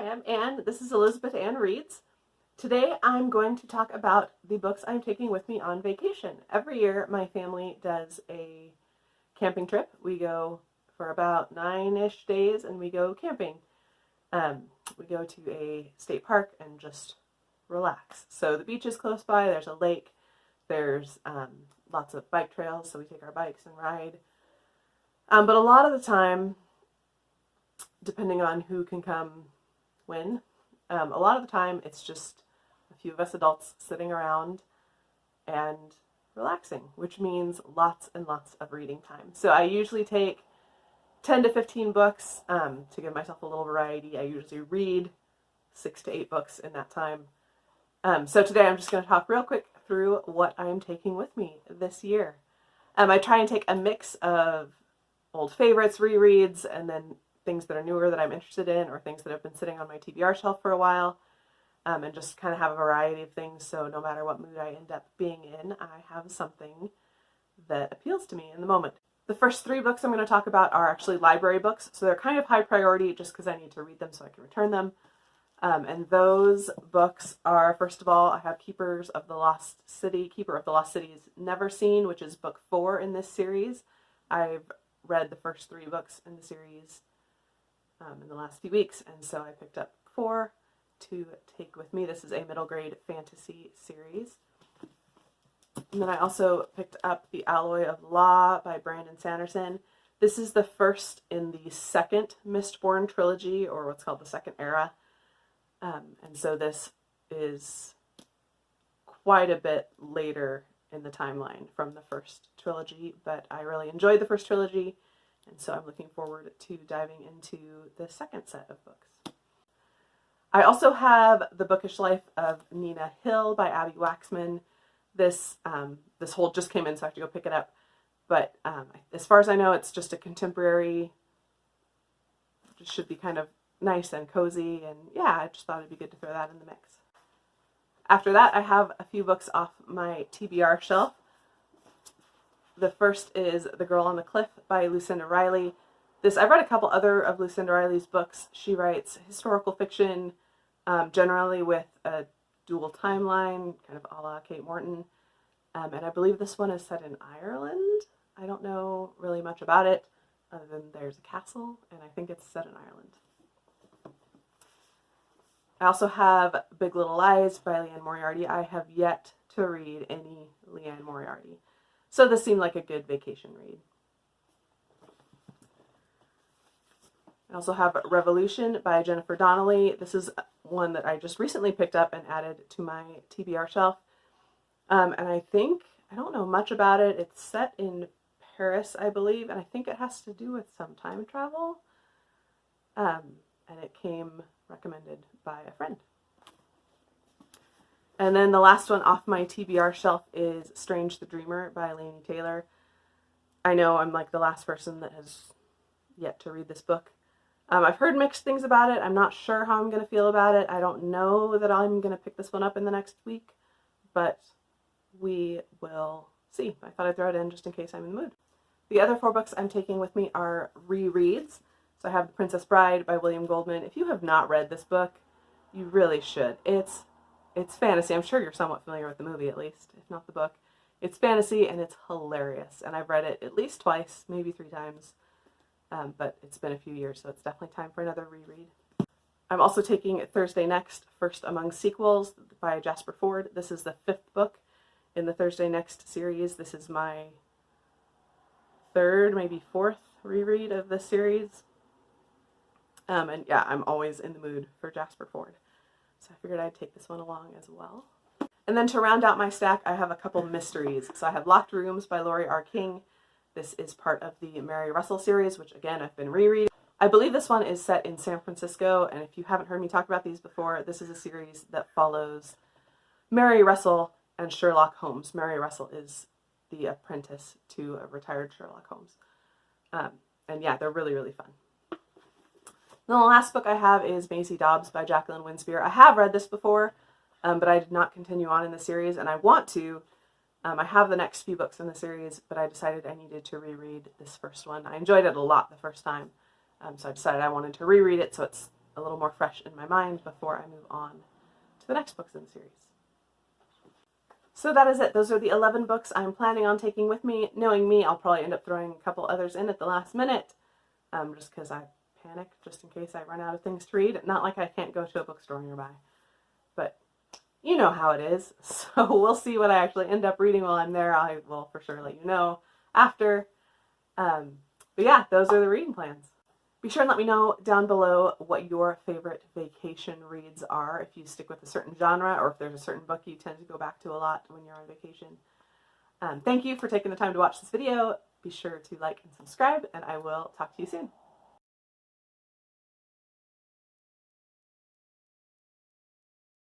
Hi, I'm Anne. This is Elizabeth Ann Reads. Today I'm going to talk about the books I'm taking with me on vacation. Every year my family does a camping trip. We go for about 9-ish days and we go camping. We go to a state park and just relax. So the beach is close by, there's a lake, there's lots of bike trails, so we take our bikes and ride. But a lot of the time, depending on who can come when, a lot of the time it's just a few of us adults sitting around and relaxing, which means lots and lots of reading time. So I usually take 10 to 15 books to give myself a little variety. I usually read 6 to 8 books in that time. So today I'm just going to talk real quick through what I'm taking with me this year. I try and take a mix of old favorites, rereads, and then things that are newer that I'm interested in, or things that have been sitting on my TBR shelf for a while, and just kind of have a variety of things, so no matter what mood I end up being in, I have something that appeals to me in the moment. The first 3 books I'm going to talk about are actually library books, so they're kind of high priority just because I need to read them so I can return them. And those books are, first of all, I have Keeper of the Lost Cities Never Seen, which is book 4 in this series. I've read the first 3 books in the series in the last few weeks, and so I picked up 4 to take with me. This is a middle grade fantasy series. And then I also picked up The Alloy of Law by Brandon Sanderson. This is the first in the second Mistborn trilogy, or what's called the Second Era. And so this is quite a bit later in the timeline from the first trilogy, but I really enjoyed the first trilogy, and so I'm looking forward to diving into the second set of books. I also have The Bookish Life of Nina Hill by Abby Waxman. This hold just came in, so I have to go pick it up. But as far as I know, it's just a contemporary. It should be kind of nice and cozy, and yeah, I just thought it'd be good to throw that in the mix. After that, I have a few books off my TBR shelf. The first is The Girl on the Cliff by Lucinda Riley. I've read a couple other of Lucinda Riley's books. She writes historical fiction, generally with a dual timeline, kind of a la Kate Morton. And I believe this one is set in Ireland. I don't know really much about it, other than there's a castle, and I think it's set in Ireland. I also have Big Little Lies by Liane Moriarty. I have yet to read any Liane Moriarty, so this seemed like a good vacation read. I also have Revolution by Jennifer Donnelly. This is one that I just recently picked up and added to my TBR shelf. And I don't know much about it. It's set in Paris, I believe, and I think it has to do with some time travel. And it came recommended by a friend. And then the last one off my TBR shelf is Strange the Dreamer by Laini Taylor. I know I'm like the last person that has yet to read this book. I've heard mixed things about it. I'm not sure how I'm going to feel about it. I don't know that I'm going to pick this one up in the next week, but we will see. I thought I'd throw it in just in case I'm in the mood. The other 4 books I'm taking with me are rereads. So I have The Princess Bride by William Goldman. If you have not read this book, you really should. It's fantasy. I'm sure you're somewhat familiar with the movie, at least, if not the book. It's fantasy, and it's hilarious. And I've read it at least twice, maybe 3 times. But it's been a few years, so it's definitely time for another reread. I'm also taking Thursday Next, First Among Sequels by Jasper Fforde. This is the 5th book in the Thursday Next series. This is my 3rd, maybe 4th reread of this series. And yeah, I'm always in the mood for Jasper Fforde, so I figured I'd take this one along as well. And then to round out my stack, I have a couple mysteries. So I have Locked Rooms by Laurie R. King. This is part of the Mary Russell series, which again, I've been rereading. I believe this one is set in San Francisco, and if you haven't heard me talk about these before, this is a series that follows Mary Russell and Sherlock Holmes. Mary Russell is the apprentice to a retired Sherlock Holmes. And yeah, they're really, really fun. Then the last book I have is Maisie Dobbs by Jacqueline Winspear. I have read this before, but I did not continue on in the series, and I want to. I have the next few books in the series, but I decided I needed to reread this first one. I enjoyed it a lot the first time, so I decided I wanted to reread it so it's a little more fresh in my mind before I move on to the next books in the series. So that is it. Those are the 11 books I'm planning on taking with me. Knowing me, I'll probably end up throwing a couple others in at the last minute, just because I panic just in case I run out of things to read. Not like I can't go to a bookstore nearby, but you know how it is. So we'll see what I actually end up reading while I'm there. I will for sure let you know after. But yeah, those are the reading plans. Be sure and let me know down below what your favorite vacation reads are, if you stick with a certain genre or if there's a certain book you tend to go back to a lot when you're on vacation. Thank you for taking the time to watch this video. Be sure to like and subscribe, and I will talk to you soon.